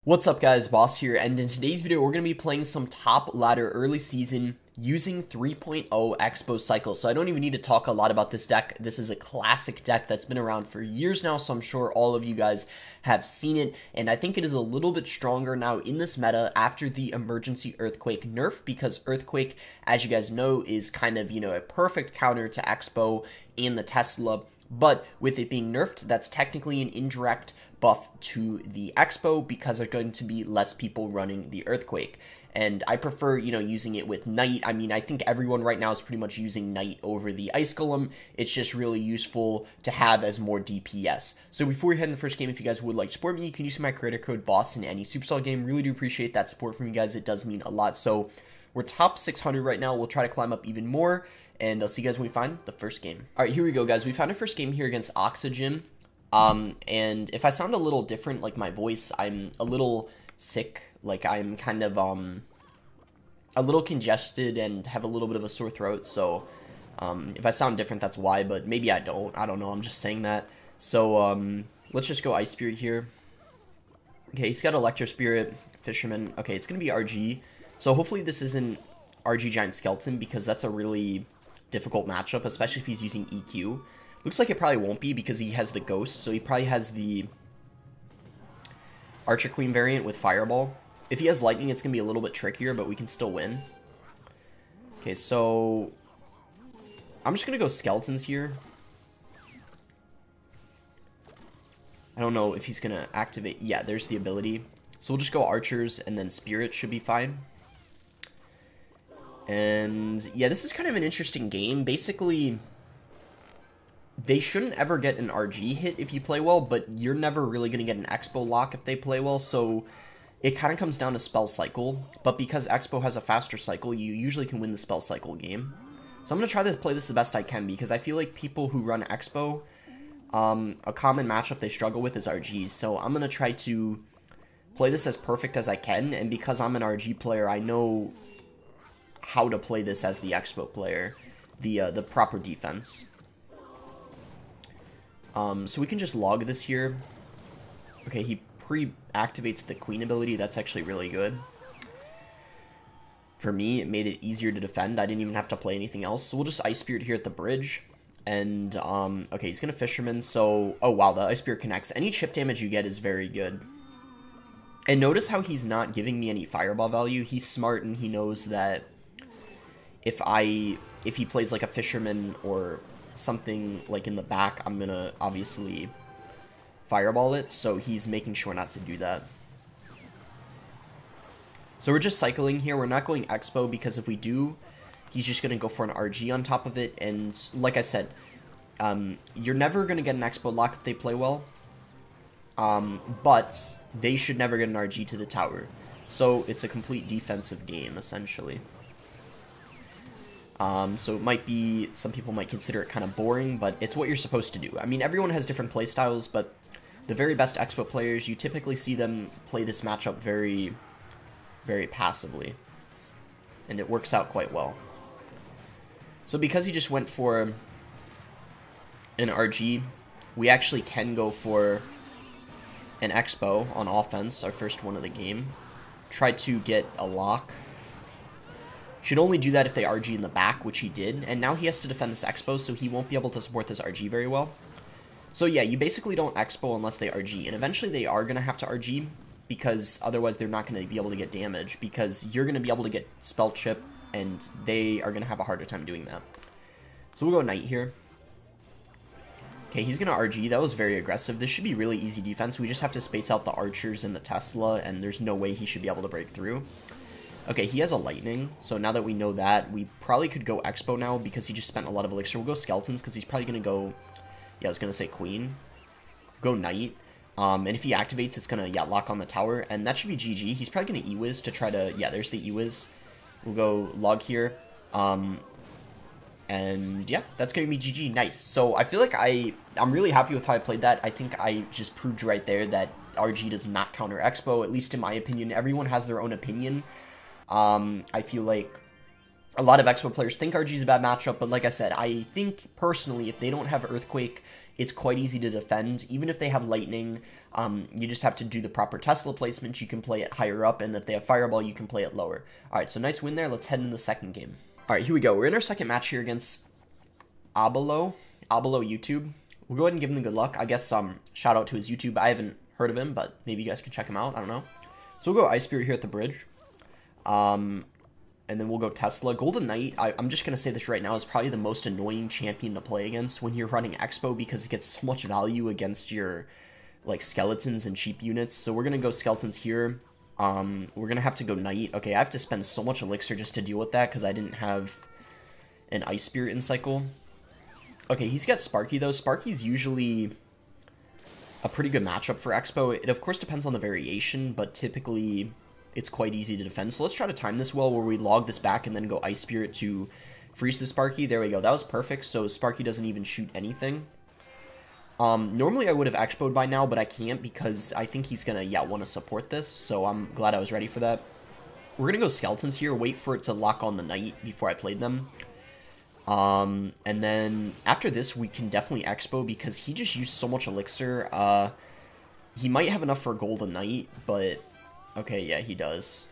What's up guys, Boss here, and in today's video we're going to be playing some top ladder early season using 3.0 XBOW cycle. So I don't even need to talk a lot about this deck. This is a classic deck that's been around for years now, so I'm sure all of you guys have seen it, and I think it is a little bit stronger now in this meta after the emergency Earthquake nerf, because Earthquake, as you guys know, is kind of, a perfect counter to XBOW and the Tesla, but with it being nerfed, that's technically an indirect buff to the XBOW because there's going to be less people running the Earthquake. And I prefer, using it with Knight. I mean, I think everyone right now is pretty much using Knight over the Ice Golem. It's just really useful to have as more DPS. So before we head in the first game, if you guys would like to support me, you can use my creator code BOSS in any Supercell game. Really do appreciate that support from you guys. It does mean a lot. So we're top 600 right now. We'll try to climb up even more. And I'll see you guys when we find the first game. All right, here we go, guys. We found our first game here against Oxygen. And if I sound a little different, like my voice, I'm a little sick, like I'm kind of, a little congested and have a little bit of a sore throat, so, if I sound different, that's why, but maybe I don't know, I'm just saying that. So, let's just go Ice Spirit here. Okay, he's got Electro Spirit, Fisherman. Okay, it's gonna be RG, so hopefully this isn't RG Giant Skeleton, because that's a really difficult matchup, especially if he's using EQ. Looks like it probably won't be because he has the Ghost, so he probably has the Archer Queen variant with Fireball. If he has Lightning, it's going to be a little bit trickier, but we can still win. Okay, so I'm just going to go Skeletons here. I don't know if he's going to activate. Yeah, there's the ability. So we'll just go Archers, and then Spirit should be fine. And yeah, this is kind of an interesting game. Basically, they shouldn't ever get an RG hit if you play well, but you're never really going to get an XBOW lock if they play well, so it kind of comes down to spell cycle. But because XBOW has a faster cycle, you usually can win the spell cycle game. So I'm going to try to play this the best I can, because I feel like people who run XBOW, a common matchup they struggle with is RGs, so I'm going to try to play this as perfect as I can, and because I'm an RG player, I know how to play this as the XBOW player, the proper defense. So we can just log this here. Okay, he pre-activates the Queen ability. That's actually really good. For me, it made it easier to defend. I didn't even have to play anything else. So we'll just Ice Spirit here at the bridge. And, okay, he's going to Fisherman. So, oh wow, the Ice Spirit connects. Any chip damage you get is very good. And notice how he's not giving me any Fireball value. He's smart and he knows that if he plays like a Fisherman or something like in the back, I'm gonna obviously Fireball it, so he's making sure not to do that. So we're just cycling here. We're not going XBOW because if we do, he's just gonna go for an RG on top of it, and like I said, you're never gonna get an XBOW lock if they play well, but they should never get an RG to the tower, so it's a complete defensive game essentially. So it might be, some people might consider it kind of boring, but it's what you're supposed to do. I mean, everyone has different play styles, but the very best XBOW players, you typically see them play this matchup very, very passively. And it works out quite well. So because he just went for an RG, we actually can go for an XBOW on offense, our first one of the game. Try to get a lock. Should only do that if they RG in the back, which he did, and now he has to defend this XBOW, so he won't be able to support this RG very well. So yeah, you basically don't XBOW unless they RG, and eventually they are going to have to RG, because otherwise they're not going to be able to get damage, because you're going to be able to get spell chip, and they are going to have a harder time doing that. So we'll go Knight here. Okay, he's going to RG. That was very aggressive. This should be really easy defense. We just have to space out the Archers and the Tesla, and there's no way he should be able to break through. Okay, he has a Lightning, so now that we know that, we probably could go XBOW now because he just spent a lot of Elixir. We'll go Skeletons because he's probably going to go, yeah, I was going to say Queen. Go Knight, and if he activates, it's going to, yeah, lock on the tower, and that should be GG. He's probably going to E-Wiz to try to, yeah, there's the E-Wiz. We'll go log here, and yeah, that's going to be GG. Nice. So I feel like I'm really happy with how I played that. I think I just proved right there that RG does not counter XBOW, at least in my opinion. Everyone has their own opinion. I feel like a lot of XBOW players think RG is a bad matchup, but like I said, I think personally if they don't have Earthquake it's quite easy to defend. Even if they have Lightning, you just have to do the proper Tesla placement. You can play it higher up, and if they have Fireball, you can play it lower. All right, so nice win there. Let's head into the second game. All right, here we go. We're in our second match here against Abalo YouTube. We'll go ahead and give him the good luck. I guess shout out to his YouTube. I haven't heard of him, but maybe you guys can check him out. I don't know. So we'll go Ice Spirit here at the bridge. And then we'll go Tesla. Golden Knight, I'm just going to say this right now, is probably the most annoying champion to play against when you're running Expo because it gets so much value against your, like, skeletons and cheap units. So we're going to go skeletons here. We're going to have to go Knight. Okay, I have to spend so much elixir just to deal with that because I didn't have an Ice Spirit in cycle. Okay, he's got Sparky, though. Sparky's usually a pretty good matchup for Expo. It, of course, depends on the variation, but typically it's quite easy to defend. So let's try to time this well where we log this back and then go Ice Spirit to freeze the Sparky. There we go. That was perfect. So Sparky doesn't even shoot anything. Normally I would have Expo'd by now, but I can't because I think he's going to, want to support this. So I'm glad I was ready for that. We're going to go Skeletons here, wait for it to lock on the Knight before I played them. And then after this, we can definitely Expo because he just used so much elixir. He might have enough for a Golden Knight, but okay, yeah, he does.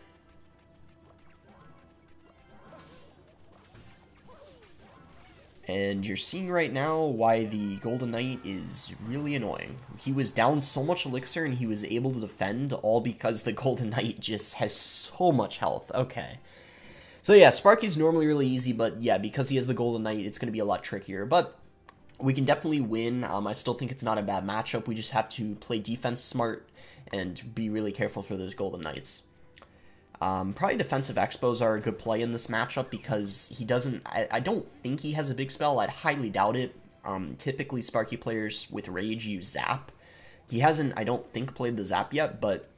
And you're seeing right now why the Golden Knight is really annoying. He was down so much elixir and he was able to defend all because the Golden Knight just has so much health. Okay. So yeah, Sparky's normally really easy, but yeah, because he has the Golden Knight, it's going to be a lot trickier. But we can definitely win. I still think it's not a bad matchup. We just have to play defense smart and be really careful for those Golden Knights. Probably defensive Expos are a good play in this matchup because he doesn't... I don't think he has a big spell. I'd highly doubt it. Typically, Sparky players with Rage use Zap. He hasn't, I don't think, played the Zap yet, but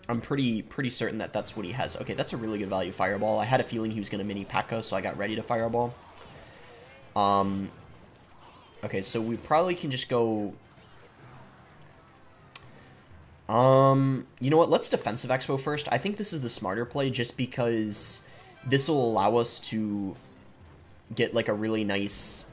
I'm pretty certain that that's what he has. Okay, that's a really good value Fireball. I had a feeling he was going to mini P.E.K.K.A., so I got ready to Fireball. Okay, so we probably can just go... you know what, let's defensive Expo first. I think this is the smarter play just because this will allow us to get like a really nice,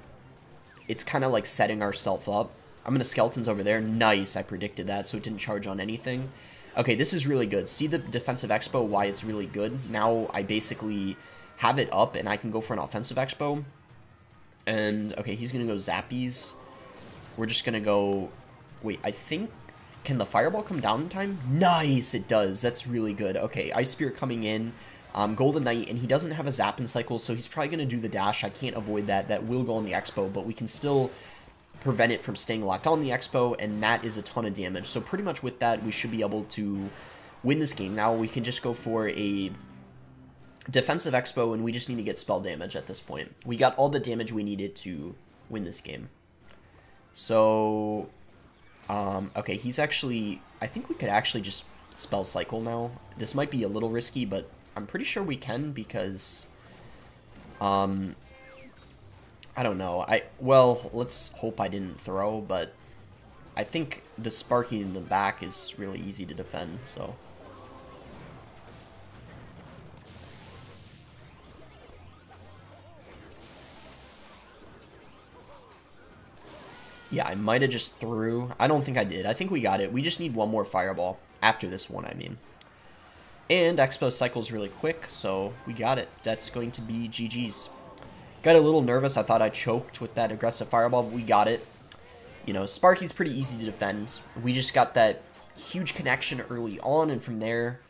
it's kind of like setting ourselves up. I'm gonna Skeletons over there. Nice, I predicted that, so it didn't charge on anything. Okay, this is really good. See the defensive Expo, why it's really good? Now I basically have it up and I can go for an offensive Expo. And, okay, he's gonna go Zappies. We're just gonna go, wait, I think, can the Fireball come down in time? Nice, it does. That's really good. Okay, Ice Spirit coming in. Golden Knight, and he doesn't have a Zap in cycle, so he's probably going to do the dash. I can't avoid that. That will go on the Expo, but we can still prevent it from staying locked on the Expo, and that is a ton of damage. So pretty much with that, we should be able to win this game. Now we can just go for a defensive Expo, and we just need to get spell damage at this point. We got all the damage we needed to win this game. So... okay, he's actually... I think we could actually just spell cycle now. This might be a little risky, but I'm pretty sure we can because... I don't know. Well, let's hope I didn't throw, but I think the Sparky in the back is really easy to defend, so... Yeah, I might have just threw. I don't think I did. I think we got it. We just need one more Fireball. After this one, I mean. And Expo cycles really quick, so we got it. That's going to be GG's. Got a little nervous. I thought I choked with that aggressive Fireball, but we got it. You know, Sparky's pretty easy to defend. We just got that huge connection early on, and from there,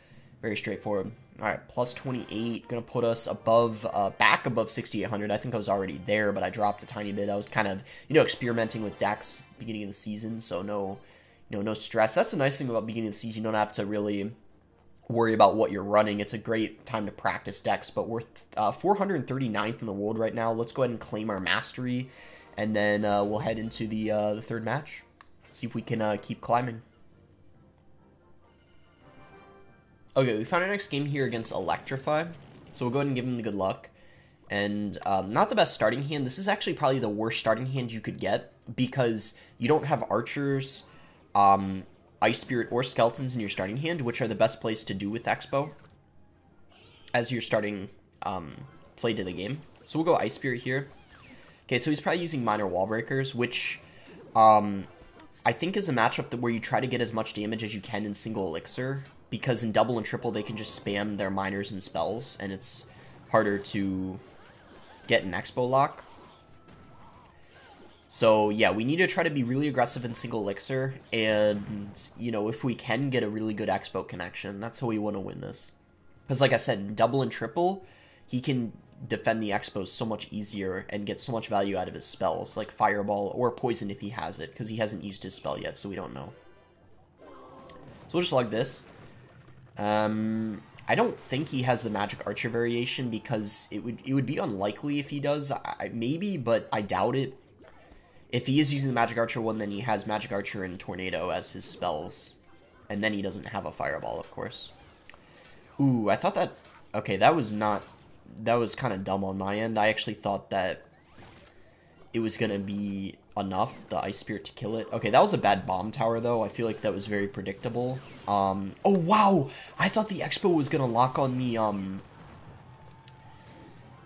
very straightforward. Alright, plus 28, gonna put us above, back above 6,800. I think I was already there, but I dropped a tiny bit. I was kind of, you know, experimenting with decks beginning of the season, so no stress. That's the nice thing about beginning of the season. You don't have to really worry about what you're running. It's a great time to practice decks, but we're 439th in the world right now. Let's go ahead and claim our mastery, and then we'll head into the third match. See if we can keep climbing. Okay, we found our next game here against Electrify, so we'll go ahead and give him the good luck. And not the best starting hand. This is actually probably the worst starting hand you could get, because you don't have Archers, Ice Spirit, or Skeletons in your starting hand, which are the best plays to do with Expo as your starting play to the game. So we'll go Ice Spirit here. Okay, so he's probably using Minor Wall Breakers, which I think is a matchup where you try to get as much damage as you can in single elixir, because in double and triple they can just spam their minors and spells, and it's harder to get an expo lock. So yeah, we need to try to be really aggressive in single elixir, and, you know, if we can get a really good expo connection, that's how we want to win this. Because like I said, in double and triple, he can defend the expos so much easier and get so much value out of his spells, like Fireball or Poison if he has it, because he hasn't used his spell yet, so we don't know. So we'll just log this. I don't think he has the Magic Archer variation, because it would be unlikely if he does. Maybe, but I doubt it. If he is using the Magic Archer one, then he has Magic Archer and Tornado as his spells. And then he doesn't have a Fireball, of course. Ooh, I thought that... Okay, that was not... That was kind of dumb on my end. I actually thought that it was going to be enough, the Ice Spirit, to kill it. Okay, that was a bad bomb tower, though. I feel like that was very predictable. Oh, wow! I thought the Expo was going to lock on the,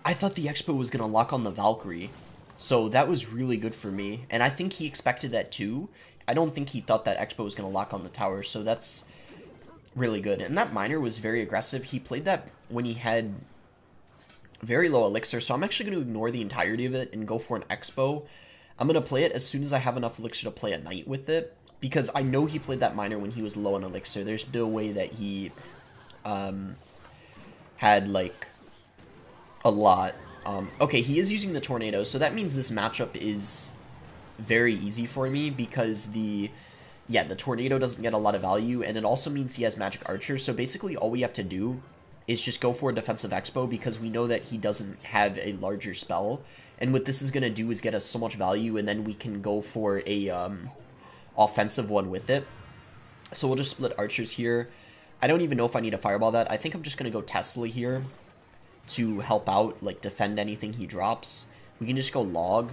I thought the Expo was going to lock on the Valkyrie. So that was really good for me. And I think he expected that, too. I don't think he thought that Expo was going to lock on the tower, so that's really good. And that Miner was very aggressive. He played that when he had very low elixir, so I'm actually going to ignore the entirety of it and go for an Expo. I'm going to play it as soon as I have enough elixir to play a Knight with it, because I know he played that Miner when he was low on elixir. There's no way that he had, like, a lot. Okay, he is using the Tornado, so that means this matchup is very easy for me, because the Tornado doesn't get a lot of value, and it also means he has Magic Archer, so basically all we have to do is just go for a defensive Expo, because we know that he doesn't have a larger spell. And what this is going to do is get us so much value, and then we can go for a offensive one with it. So we'll just split archers here. I don't even know if I need to Fireball that. I think I'm just going to go Tesla here to help out, like, defend anything he drops. We can just go Log,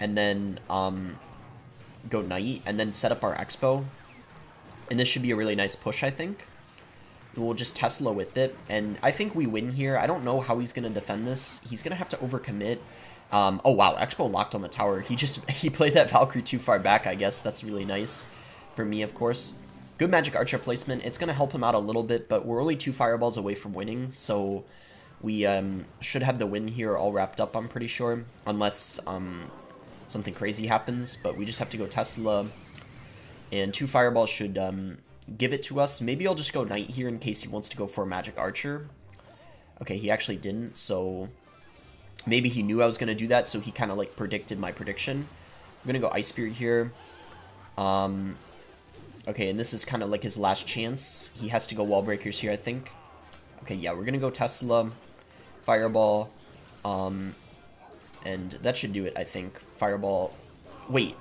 and then go Knight, and then set up our Expo. And this should be a really nice push, I think. We'll just Tesla with it, and I think we win here. I don't know how he's going to defend this. He's going to have to overcommit. Oh, wow, Expo locked on the tower. He played that Valkyrie too far back, I guess. That's really nice for me, of course. Good Magic Archer placement. It's going to help him out a little bit, but we're only 2 Fireballs away from winning, so we should have the win here all wrapped up, I'm pretty sure, unless something crazy happens. But we just have to go Tesla, and 2 Fireballs should give it to us. Maybe I'll just go Knight here in case he wants to go for a Magic Archer. Okay, he actually didn't, so maybe he knew I was going to do that, so he kind of, like, predicted my prediction. I'm going to go Ice Spirit here. Okay, and this is kind of like his last chance. He has to go Wall Breakers here, I think. Okay, yeah, we're going to go Tesla, Fireball, and that should do it, I think. Fireball. Wait.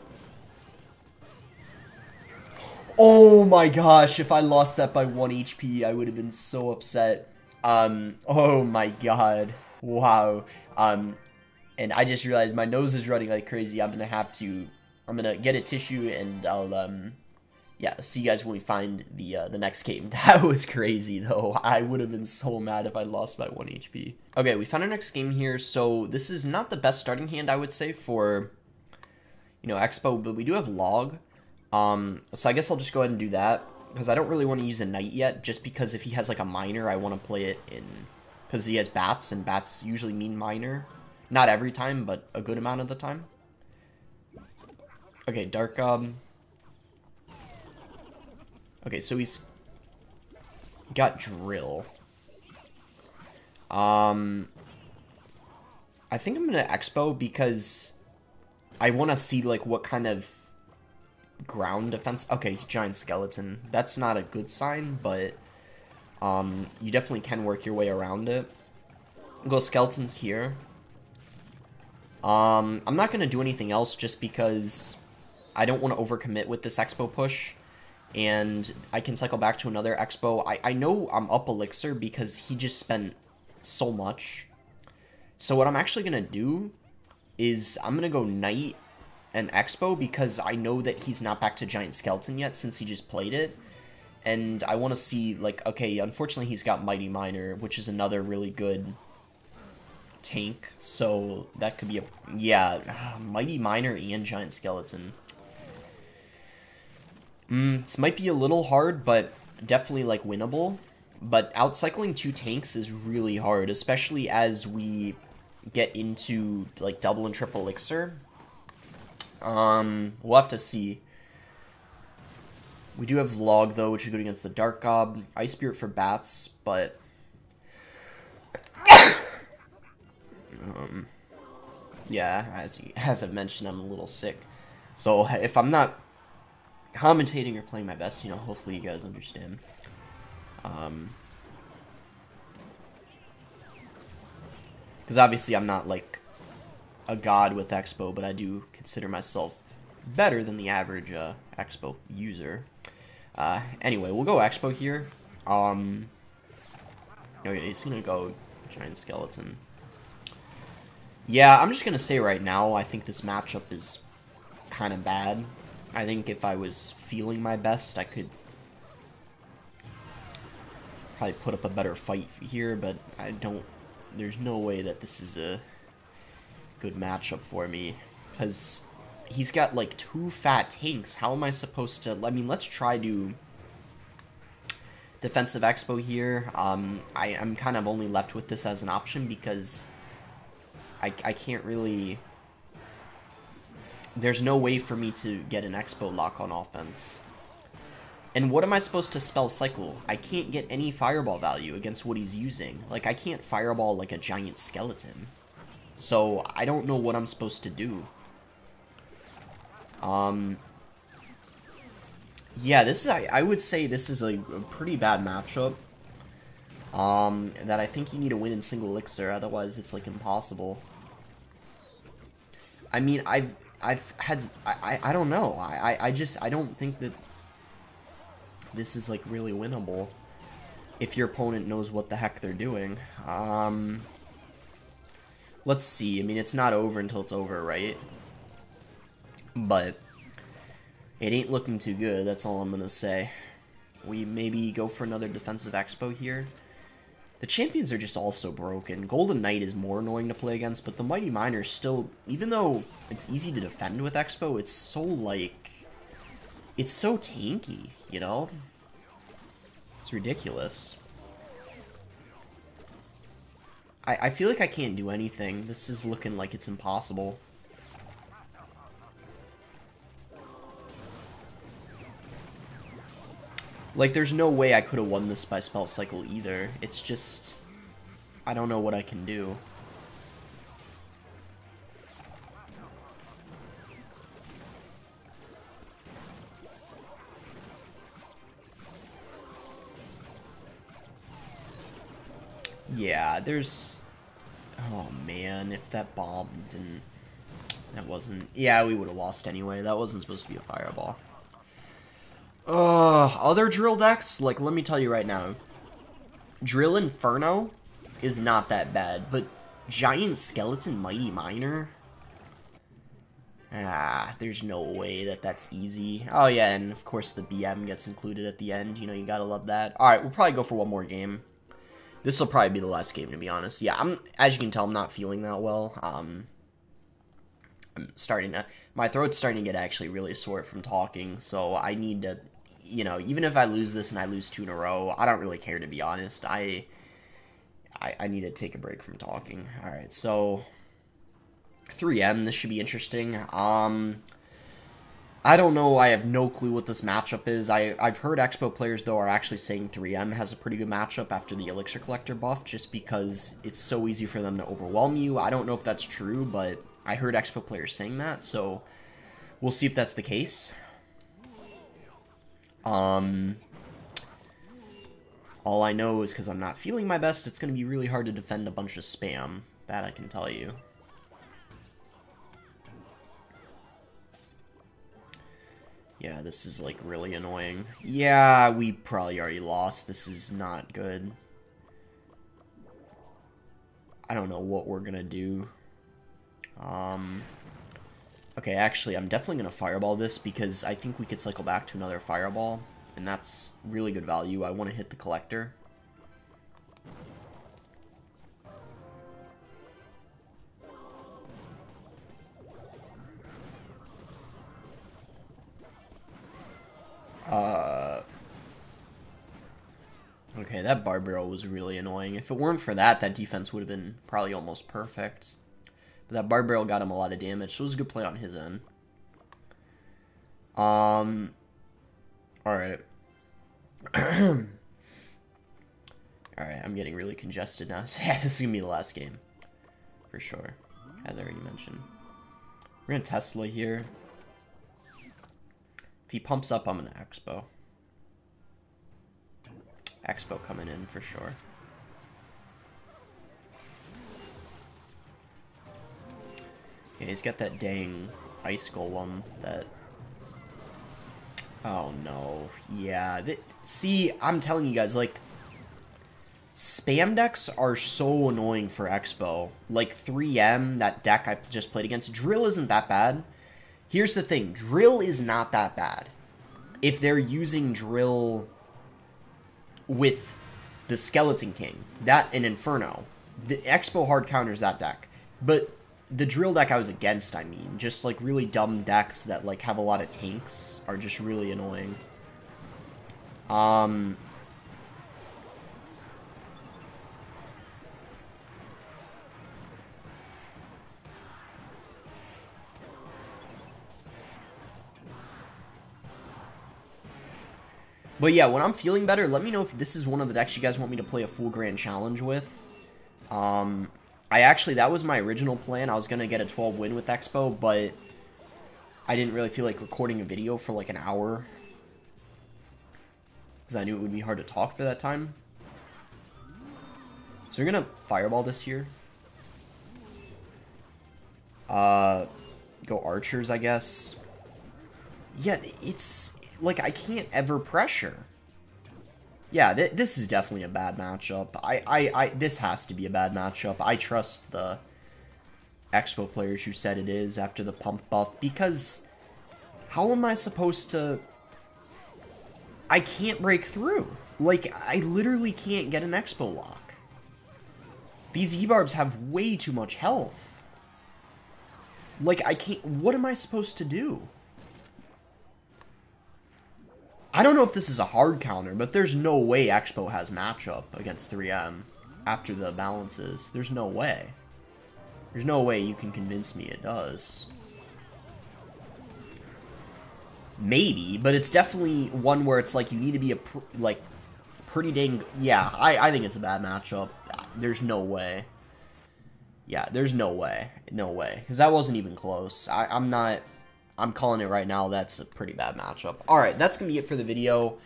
Oh my gosh, if I lost that by 1 HP, I would have been so upset. Oh my god. Wow. And I just realized my nose is running like crazy. I'm gonna get a tissue, and I'll, yeah, see you guys when we find the next game. That was crazy, though. I would have been so mad if I lost by 1 HP. Okay, we found our next game here. So this is not the best starting hand, I would say, for, you know, Expo, but we do have Log. So I guess I'll just go ahead and do that, because I don't really want to use a Knight yet, just because if he has, like, a Miner, I want to play it in, because he has Bats, and Bats usually mean Miner. Not every time, but a good amount of the time. Okay, Dark, okay, so he's got Drill. I think I'm gonna Expo, because I want to see, like, what kind of ground defense. Okay, Giant Skeleton. That's not a good sign, but you definitely can work your way around it. I'll go Skeletons here. I'm not going to do anything else, just because I don't want to overcommit with this Expo push, and I can cycle back to another Expo. I know I'm up Elixir because he just spent so much. So what I'm actually going to do is I'm going to go Knight and Expo, because I know that he's not back to Giant Skeleton yet since he just played it. And I want to see, like, okay, unfortunately he's got Mighty Miner, which is another really good tank. So that could be a, yeah, Mighty Miner and Giant Skeleton. This might be a little hard, but definitely, like, winnable. But outcycling 2 tanks is really hard, especially as we get into, like, double and triple elixir. We'll have to see. We do have Log, though, which is good against the Dark Gob. Ice Spirit for bats, but... yeah, as I've mentioned, I'm a little sick. So if I'm not commentating or playing my best, you know, hopefully you guys understand. Because obviously I'm not, like, a god with Expo, but I do consider myself better than the average Expo user. Anyway, we'll go Expo here. Okay, he's gonna go Giant Skeleton. Yeah, I'm just gonna say right now, I think this matchup is kind of bad. I think if I was feeling my best, I could probably put up a better fight here, but I don't... There's no way that this is a good matchup for me, because he's got, like, 2 fat tanks. How am I supposed to... I mean, let's try to defensive Expo here. I'm kind of only left with this as an option because I can't really... There's no way for me to get an Expo lock on offense. And what am I supposed to spell cycle? I can't get any fireball value against what he's using. Like, I can't fireball like a giant skeleton. So, I don't know what I'm supposed to do. Yeah, this is, I would say this is a pretty bad matchup. That I think you need to win in single elixir, otherwise it's, like, impossible. I mean, I've had, I don't know. I don't think that this is, like, really winnable if your opponent knows what the heck they're doing. Let's see. I mean, it's not over until it's over, right? But it ain't looking too good, that's all I'm gonna say. We maybe go for another defensive Expo here. The champions are just all so broken. Golden Knight is more annoying to play against, but the Mighty Miner still, even though it's easy to defend with Expo, it's so, like, it's so tanky, you know? It's ridiculous. I feel like I can't do anything. This is looking like it's impossible. Like, there's no way I could have won this by spell cycle either. It's just... I don't know what I can do. Yeah, there's... Oh, man, if that bomb didn't... That wasn't... Yeah, we would have lost anyway. That wasn't supposed to be a fireball. Other drill decks, like, let me tell you right now. Drill Inferno is not that bad, but Giant Skeleton Mighty Miner? There's no way that that's easy. Oh, yeah, and of course the BM gets included at the end. You know, you gotta love that. Alright, we'll probably go for one more game. This will probably be the last game, to be honest. Yeah, as you can tell, I'm not feeling that well. I'm starting to... My throat's starting to get actually really sore from talking, so I need to... You know, even if I lose this and I lose 2 in a row, I don't really care, to be honest. I need to take a break from talking. Alright, so... 3M, this should be interesting. I don't know, I have no clue what this matchup is. I've heard Expo players, though, are actually saying 3M has a pretty good matchup after the Elixir Collector buff, just because it's so easy for them to overwhelm you. I don't know if that's true, but I heard Expo players saying that, so we'll see if that's the case. All I know is because I'm not feeling my best, it's going to be really hard to defend a bunch of spam. That I can tell you. Yeah, this is, like, really annoying. Yeah, we probably already lost. This is not good. I don't know what we're gonna do. Okay, actually, I'm definitely gonna fireball this because I think we could cycle back to another fireball, and that's really good value. I want to hit the collector. Okay, that bar barrel was really annoying. If it weren't for that, that defense would have been probably almost perfect. But that bar barrel got him a lot of damage, so it was a good play on his end. Alright. Alright, I'm getting really congested now. So yeah, this is going to be the last game. For sure. As I already mentioned. We're going to Tesla here. If he pumps up, I'm going to Expo. Expo coming in for sure. Yeah, he's got that dang ice golem that... Oh no. Yeah. See, I'm telling you guys, like, spam decks are so annoying for Expo. Like 3M, that deck I just played against, Drill isn't that bad. Here's the thing, Drill is not that bad. If they're using Drill with the Skeleton King, that and Inferno, the Expo hard counters that deck. But the Drill deck I was against, I mean, just like really dumb decks that like have a lot of tanks are just really annoying. But yeah, when I'm feeling better, let me know if this is one of the decks you guys want me to play a full grand challenge with. That was my original plan. I was going to get a 12 win with Expo, but I didn't really feel like recording a video for like an hour. Because I knew it would be hard to talk for that time. So we're going to Fireball this here. Go Archers, I guess. Yeah, it's... like, I can't ever pressure. Yeah, this is definitely a bad matchup. This has to be a bad matchup. I trust the Expo players who said it is after the pump buff, because how am I supposed to... I can't break through. Like, I literally can't get an Expo lock. These E-Barbs have way too much health. Like, I can't... What am I supposed to do? I don't know if this is a hard counter, but there's no way Expo has matchup against 3M after the balances. There's no way. There's no way you can convince me it does. Maybe, but it's definitely one where it's like you need to be pretty dang... Yeah, I think it's a bad matchup. There's no way. Yeah, there's no way. No way. Because that wasn't even close. I'm calling it right now. That's a pretty bad matchup. Alright, that's going to be it for the video.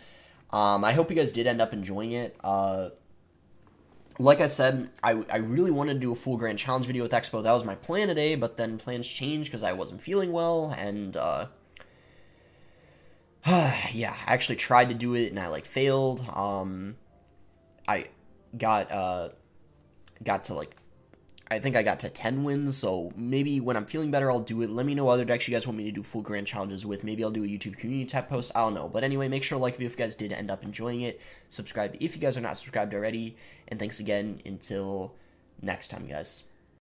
I hope you guys did end up enjoying it. Like I said, I really wanted to do a full grand challenge video with Expo. That was my plan today, but then plans changed because I wasn't feeling well, and yeah, I actually tried to do it and I like failed. I got to like, I think I got to 10 wins, so maybe when I'm feeling better, I'll do it. Let me know other decks you guys want me to do full grand challenges with. Maybe I'll do a YouTube community tab post. I don't know. But anyway, make sure to like the video if you guys did end up enjoying it. Subscribe if you guys are not subscribed already. And thanks again. Until next time, guys.